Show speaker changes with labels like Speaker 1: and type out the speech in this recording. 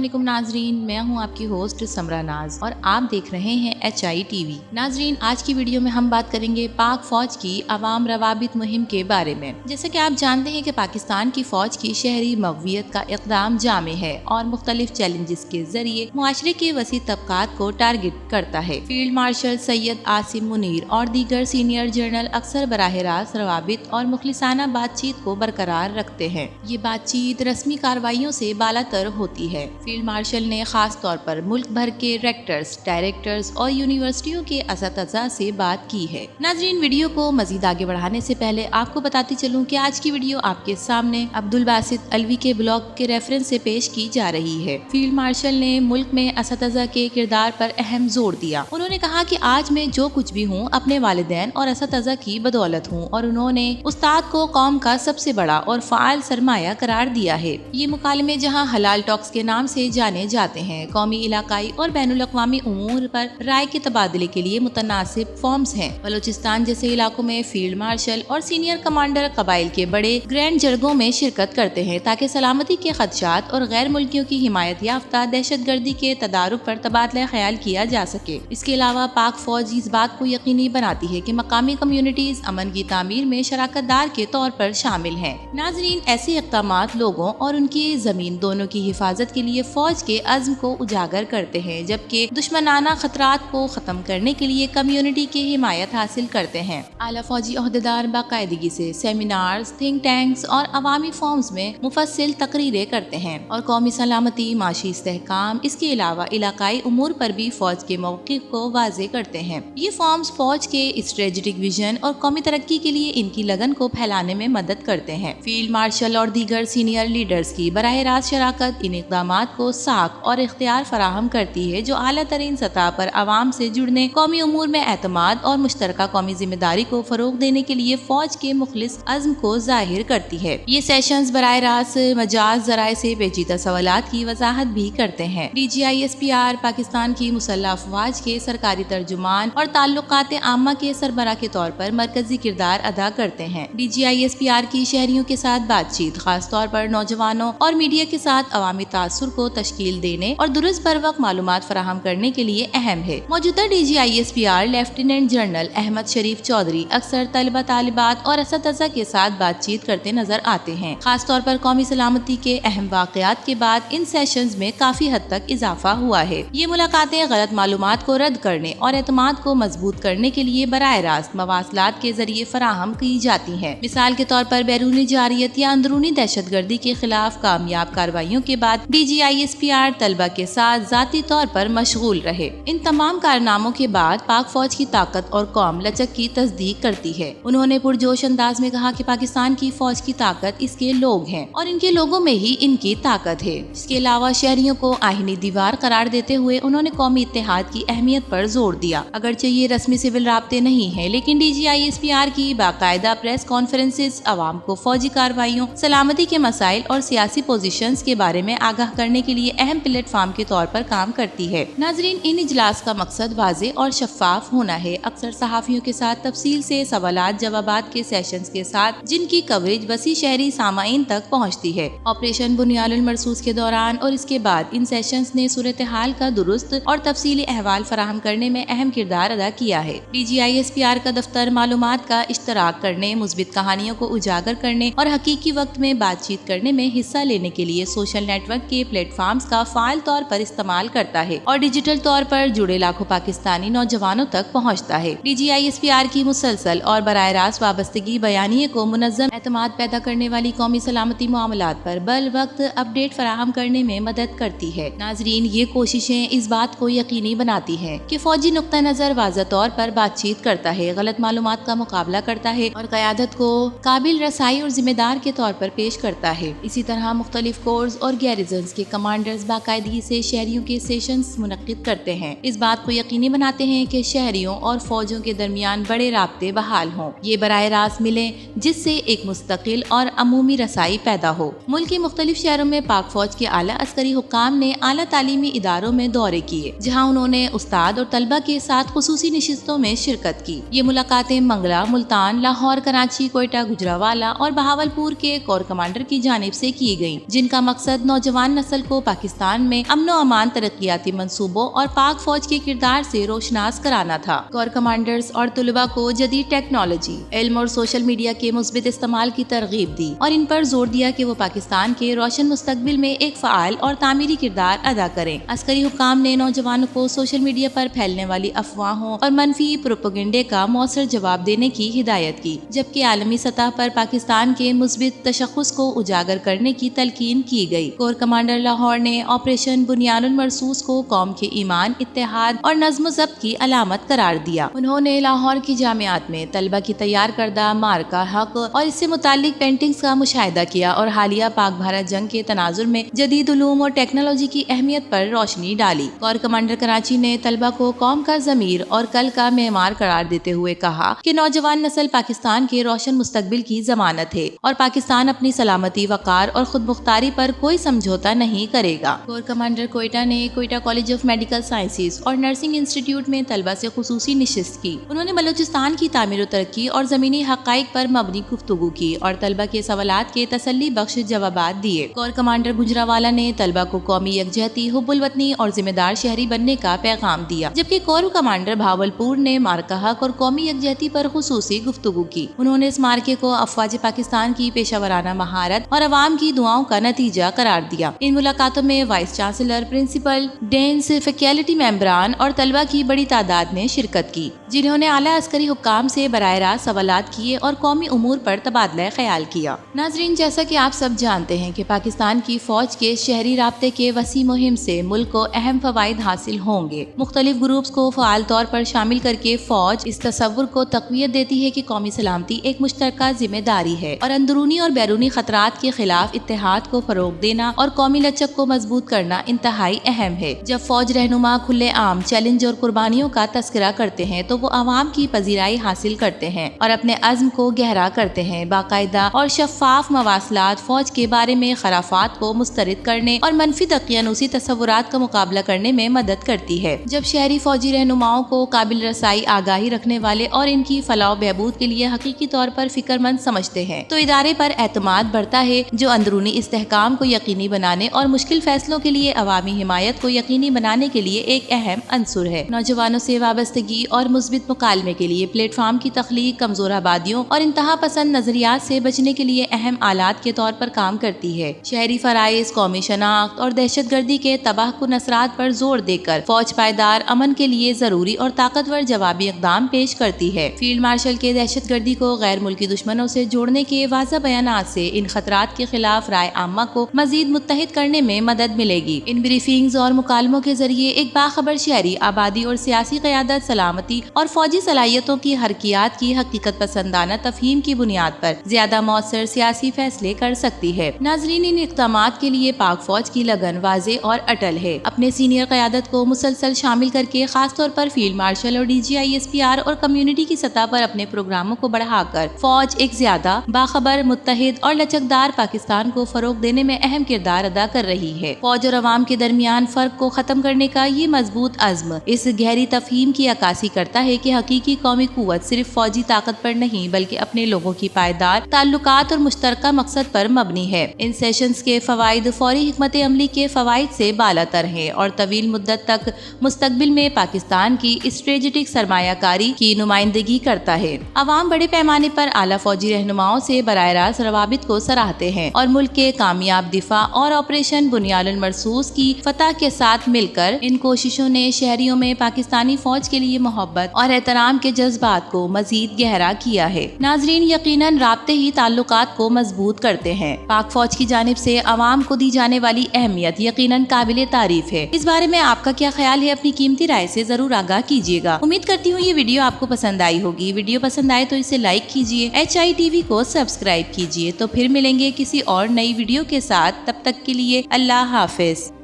Speaker 1: अस्सलाम वालेकुम नाजरीन, मैं हूं आपकी होस्ट समरा नाज और आप देख रहे हैं HI TV। नाजरीन, आज की वीडियो में हम बात करेंगे पाक फौज की अवाम रवाबित मुहिम के बारे में। जैसे कि आप जानते हैं कि पाकिस्तान की फौज की शहरी मकवियत का इक़दाम जामे है और मुख्तलिफ चैलेंजेस के जरिए मुआशरे के वसी तबकात को टारगेट करता है। फील्ड मार्शल सैयद आसिम मुनीर और दीगर सीनियर जनरल अक्सर बराह रास्त रवाबित और मुखलिसाना बातचीत को बरकरार रखते हैं। ये बातचीत रस्मी कार्रवाइयों से बालातर होती है। फील्ड मार्शल ने खास तौर पर मुल्क भर के रेक्टर्स, डायरेक्टर्स और यूनिवर्सिटियों के असतज़ा से बात की है। नाज़रीन, वीडियो को मजीद आगे बढ़ाने से पहले आपको बताती चलूं कि आज की वीडियो आपके सामने अब्दुल बासित अलवी के ब्लॉग के रेफरेंस से पेश की जा रही है। फील्ड मार्शल ने मुल्क में असतज़ा के किरदार पर अहम जोर दिया। उन्होंने कहा कि आज मैं जो कुछ भी हूँ अपने वालिदैन और असतज़ा की बदौलत हूँ और उन्होंने उस्ताद को कौम का सबसे बड़ा और फाल सरमाया करार दिया है। ये मुकालमे जहाँ हलाल टॉक्स के नाम से जाने जाते हैं, कौमी, इलाकाई और बैनुल अक़वामी उमूर पर राय के तबादले के लिए मुतनासिब फॉर्म्स हैं। बलोचिस्तान जैसे इलाकों में फील्ड मार्शल और सीनियर कमांडर कबाइल के बड़े ग्रैंड जरगों में शिरकत करते हैं ताकि सलामती के खदशात और गैर मुल्कियों की हिमायत याफ्ता दहशत गर्दी के तदारुक पर तबादला ख्याल किया जा सके। इसके अलावा पाक फौज इस बात को यकीनी बनाती है कि मकामी कम्युनिटीज अमन की तामीर में शराकतदार के तौर पर शामिल हैं। नाजरीन, ऐसे इक़दामात लोगों और उनकी जमीन दोनों की हिफाजत के लिए फौज के अज़्म को उजागर करते हैं, जबकि दुश्मनाना खतरात को खत्म करने के लिए कम्युनिटी की हिमायत हासिल करते हैं। आला फौजी ओहदेदार बाकायदगी से सेमिनार्स, थिंक टैंक्स और अवामी फॉर्म्स में मुफस्सिल तकरीरें करते हैं और कौमी सलामती, माशी इस्तेहकाम, इसके अलावा इलाकाई उमूर पर भी फौज के मौक़िफ़ को वाज़े करते हैं। ये फॉर्म्स फौज के स्ट्रेटेजिक विजन और कौमी तरक्की के लिए इनकी लगन को फैलाने में मदद करते हैं। फील्ड मार्शल और दीगर सीनियर लीडर्स की बराह रास्त शराकत इन इक़दामात को साख और इख्तियार फराहम करती है जो आला तरीन सतह पर आवाम से जुड़ने, कौमी उमूर में एतमाद और मुश्तरका कौमी जिम्मेदारी को फरोग देने के लिए फौज के मुखलिस अज़्म को जाहिर करती है। ये सेशंस बराह रास्त मजाज ज़राए से पेचीदा सवालात की वजाहत भी करते हैं। DGISPR पाकिस्तान की मुसल्लह अफवाज के सरकारी तर्जुमान और ताल्लुकात आमा के सरबराह के तौर पर मरकजी किरदार अदा करते हैं। DGISPR की शहरियों के साथ बातचीत खास तौर पर नौजवानों और मीडिया के साथ अवामी तासुर को तश्कील देने और दुरुस्त बर वक्त मालूमात फराहम करने के लिए अहम है। मौजूदा DGISPR लेफ्टिनेंट जनरल अहमद शरीफ चौधरी अक्सर तलबा, तालिबात और असतज़ा के साथ बातचीत करते नजर आते हैं। खास तौर पर कौमी सलामती के अहम वाक़यात के बाद इन सेशंस में काफी हद तक इजाफा हुआ है। ये मुलाकातें गलत मालूमात को रद्द करने और एतमाद को मजबूत करने के लिए बराह रास्त मवासलात के जरिए फराहम की जाती हैं। मिसाल के तौर पर बैरूनी जारियत या अंदरूनी दहशतगर्दी के खिलाफ कामयाब कार्रवाइयों के बाद DGISPR तलबा के साथ जाती तौर पर मशगूल रहे। इन तमाम कारनामों के बाद पाक फौज की ताकत और कौम लचक की तस्दीक करती है। उन्होंने पुरजोश अंदाज में कहा कि पाकिस्तान की फौज की ताकत इसके लोग हैं और इनके लोगों में ही इनकी ताकत है। इसके अलावा शहरियों को आईनी दीवार करार देते हुए उन्होंने कौमी इत्तेहाद की अहमियत पर जोर दिया। अगरचे ये रस्मी सिविल राब्ते नहीं है, लेकिन DGISPR की बाकायदा प्रेस कॉन्फ्रेंसेस अवाम को फौजी कार्रवाइयों, सलामती के मसाइल और सियासी पोजीशंस के बारे में आगाह करने के लिए अहम प्लेटफॉर्म के तौर पर काम करती है। नाजरीन, इन इजलास का मकसद वाज़े और शफाफ होना है। अक्सर सहाफियों के साथ तफसील से सवालात जवाबात के सेशंस के साथ जिनकी कवरेज वसी शहरी सामाइन तक पहुँचती है। ऑपरेशन बुनियादुल मरसूस के दौरान और इसके बाद इन सेशंस ने सूरत हाल का दुरुस्त और तफसीली अहवाल फराहम करने में अहम किरदार अदा किया है। DGISPR का दफ्तर मालूमात का इश्तराक करने, मुस्बित कहानियों को उजागर करने और हकीकी वक्त में बातचीत करने में हिस्सा लेने के लिए सोशल नेटवर्क के प्लेटफॉर्म्स का फाल तौर पर इस्तेमाल करता है और डिजिटल तौर पर जुड़े लाखों पाकिस्तानी नौजवानों तक पहुंचता है। DGISPR की मुसलसल और बराह रास्त वाबस्तगी बयानिए को मुनज़्ज़म एतमाद पैदा करने वाली कौमी सलामती मामलात पर बल वक्त अपडेट फराहम करने में मदद करती है। नाजरीन, ये कोशिशें इस बात को यकीनी बनाती हैं कि फौजी नुक्ता नजर वाज़ह तौर पर बातचीत करता है, गलत मालूमात का मुकाबला करता है और क़यादत को काबिल रसाई और जिम्मेदार के तौर पर पेश करता है। इसी तरह मुख्तलिफ कोर्स और गैरिजन्स के कमांडर्स बाकायदगी से शहरियों के सेशंस मुनक्किद करते हैं। इस बात को यकीनी बनाते हैं कि शहरियों और फौजों के दरमियान बड़े राब्ते बहाल हों। ये बराह रास्त मिले जिससे एक मुस्तकिल और अमूमी रसाई पैदा हो। मुल्क के मुख्तलिफ शहरों में पाक फौज के आला अस्करी हुक्काम ने आला तालीमी इदारों में दौरे किए, जहाँ उन्होंने उस्ताद और तलबा के साथ खुसूसी नशिस्तों में शिरकत की। ये मुलाकातें मंगला, मुल्तान, लाहौर, कराची, कोयटा, गुजरावाला और बहावलपुर के कोर कमांडर की जानिब से की गयी, जिनका मकसद नौजवान नस्ल کو پاکستان میں امن و امان، ترقیاتی منصوبوں اور پاک فوج کے کردار سے روشناس کرانا تھا۔ کور کمانڈرز اور طلباء کو جدید ٹیکنالوجی، علم اور سوشل میڈیا کے مثبت استعمال کی ترغیب دی اور ان پر زور دیا کہ وہ پاکستان کے روشن مستقبل میں ایک فعال اور تعمیری کردار ادا کریں۔ عسکری حکام نے نوجوانوں کو سوشل میڈیا پر پھیلنے والی افواہوں اور منفی پروپیگنڈے کا مؤثر جواب دینے کی ہدایت کی، جبکہ عالمی سطح پر پاکستان کے مثبت تشخص کو اجاگر کرنے کی تلقین کی گئی۔ کور کمانڈر لاہور نے آپریشن بنیان المرصوص کو قوم کے ایمان، اتحاد اور نظم و ضبط کی علامت قرار دیا۔ انہوں نے لاہور کی جامعات میں طلبہ کی تیار کردہ مارکہ حق اور اس سے متعلق پینٹنگز کا مشاہدہ کیا اور حالیہ پاک بھارت جنگ کے تناظر میں جدید علوم اور ٹیکنالوجی کی اہمیت پر روشنی ڈالی۔ کور کمانڈر کراچی نے طلبہ کو قوم کا ضمیر اور کل کا معمار قرار دیتے ہوئے کہا کہ نوجوان نسل پاکستان کے روشن مستقبل کی ضمانت ہے اور پاکستان اپنی سلامتی، وقار اور خود مختاری پر کوئی سمجھوتا نہیں کرے گا۔ کور کمانڈر کوئٹہ نے Quetta college of medical sciences اور نرسنگ انسٹیٹیوٹ میں طلبہ سے خصوصی نشست کی۔ انہوں نے بلوچستان کی تعمیر و ترقی اور زمینی حقائق پر مبنی گفتگو کی اور طلبہ کے سوالات کے تسلی بخش جوابات دیے۔ کور کمانڈر گجراوالا نے طلبہ کو قومی یکجہتی، حب الوطنی اور ذمہ دار شہری بننے کا پیغام دیا، جبکہ کور کمانڈر بھاولپور نے مارکہ حق اور قومی یکجہتی پر خصوصی گفتگو کی۔ انہوں نے اس مارکے کو افواج پاکستان کی پیشہ ورانہ مہارت اور عوام کی دعاؤں کا نتیجہ قرار دیا۔ ان ملاقاتوں میں vice chancellor, principal, deans, faculty ممبران اور طلبہ کی بڑی تعداد نے شرکت کی، جنہوں نے اعلیٰ عسکری حکام سے براہ راست سوالات کیے اور قومی امور پر تبادلہ خیال کیا۔ ناظرین، جیسا کہ آپ سب جانتے ہیں کہ پاکستان کی فوج کے شہری رابطے کے وسیع مہم سے ملک کو اہم فوائد حاصل ہوں گے۔ مختلف گروپس کو فعال طور پر شامل کر کے فوج اس تصور کو تقویت دیتی ہے کہ قومی سلامتی ایک مشترکہ ذمہ داری ہے اور اندرونی اور بیرونی خطرات کے خلاف اتحاد کو فروغ دینا اور قومی لچک کو مضبوط کرنا انتہائی اہم ہے۔ جب فوج رہنما کھلے عام چیلنج اور قربانیوں کا تذکرہ کرتے ہیں تو وہ عوام کی پذیرائی حاصل کرتے ہیں اور اپنے عزم کو گہرا کرتے ہیں۔ باقاعدہ اور شفاف مواصلات فوج کے بارے میں خرافات کو مسترد کرنے اور منفی دقیانوسی تصورات کا مقابلہ کرنے میں مدد کرتی ہے۔ جب شہری فوجی رہنماؤں کو قابل رسائی، آگاہی رکھنے والے اور ان کی فلاح و بہبود کے لیے حقیقی طور پر فکر مند سمجھتے ہیں تو ادارے پر اعتماد بڑھتا ہے، جو اندرونی استحکام کو یقینی بنانے اور مشکل فیصلوں کے لیے عوامی حمایت کو یقینی بنانے کے لیے ایک اہم عنصر ہے۔ نوجوانوں سے وابستگی اور مثبت مکالمے کے لیے پلیٹ فارم کی تخلیق کمزور آبادیوں اور انتہا پسند نظریات سے بچنے کے لیے اہم آلات کے طور پر کام کرتی ہے۔ شہری فرائض، قومی شناخت اور دہشت گردی کے تباہ کن اثرات پر زور دے کر فوج پائیدار امن کے لیے ضروری اور طاقتور جوابی اقدام پیش کرتی ہے۔ فیلڈ مارشل کے دہشت گردی کو غیر ملکی دشمنوں سے جوڑنے کے واضح بیانات سے ان خطرات کے خلاف رائے عامہ کو مزید متحد کرنے میں مدد ملے گی۔ ان بریفنگز اور مکالموں کے ذریعے ایک باخبر شہری آبادی اور سیاسی قیادت سلامتی اور فوجی صلاحیتوں کی حرکیات کی حقیقت پسندانہ تفہیم کی بنیاد پر زیادہ مؤثر سیاسی فیصلے کر سکتی ہے۔ ناظرین، ان اقدامات کے لیے پاک فوج کی لگن واضح اور اٹل ہے۔ اپنے سینئر قیادت کو مسلسل شامل کر کے، خاص طور پر فیلڈ مارشل اور DGISPR اور کمیونٹی کی سطح پر اپنے پروگراموں کو بڑھا کر فوج ایک زیادہ باخبر، متحد اور لچکدار پاکستان کو فروغ دینے میں اہم کردار ادا کر رہی ہے۔ فوج اور عوام کے درمیان فرق کو ختم کرنے کا یہ مضبوط عزم اس گہری تفہیم کی عکاسی کرتا ہے کہ حقیقی قومی قوت صرف فوجی طاقت پر نہیں بلکہ اپنے لوگوں کی پائیدار تعلقات اور مشترکہ مقصد پر مبنی ہے۔ ان سیشنز کے فوائد فوری حکمت عملی کے فوائد سے بالاتر ہیں اور طویل مدت تک مستقبل میں پاکستان کی اسٹریٹجک سرمایہ کاری کی نمائندگی کرتا ہے۔ عوام بڑے پیمانے پر اعلیٰ فوجی رہنماؤں سے براہ راست روابط کو سراہتے ہیں اور ملک کے کامیاب دفاع اور آپریشن بنیان المرصوص کی فتح کے ساتھ مل کر ان کوششوں نے شہریوں میں پاکستانی فوج کے لیے محبت اور احترام کے جذبات کو مزید گہرا کیا ہے۔ ناظرین، یقیناً رابطے ہی تعلقات کو مضبوط کرتے ہیں۔ پاک فوج کی جانب سے عوام کو دی جانے والی اہمیت یقیناً قابل تعریف ہے۔ اس بارے میں آپ کا کیا خیال ہے؟ اپنی قیمتی رائے سے ضرور آگاہ کیجیے گا۔ امید کرتی ہوں یہ ویڈیو آپ کو پسند آئی ہوگی۔ ویڈیو پسند آئے تو اسے لائک کیجیے، HITV کو سبسکرائب کیجیے۔ تو پھر ملیں گے کسی اور نئی ویڈیو کے ساتھ، تب تک کے لیے اللہ حافظ۔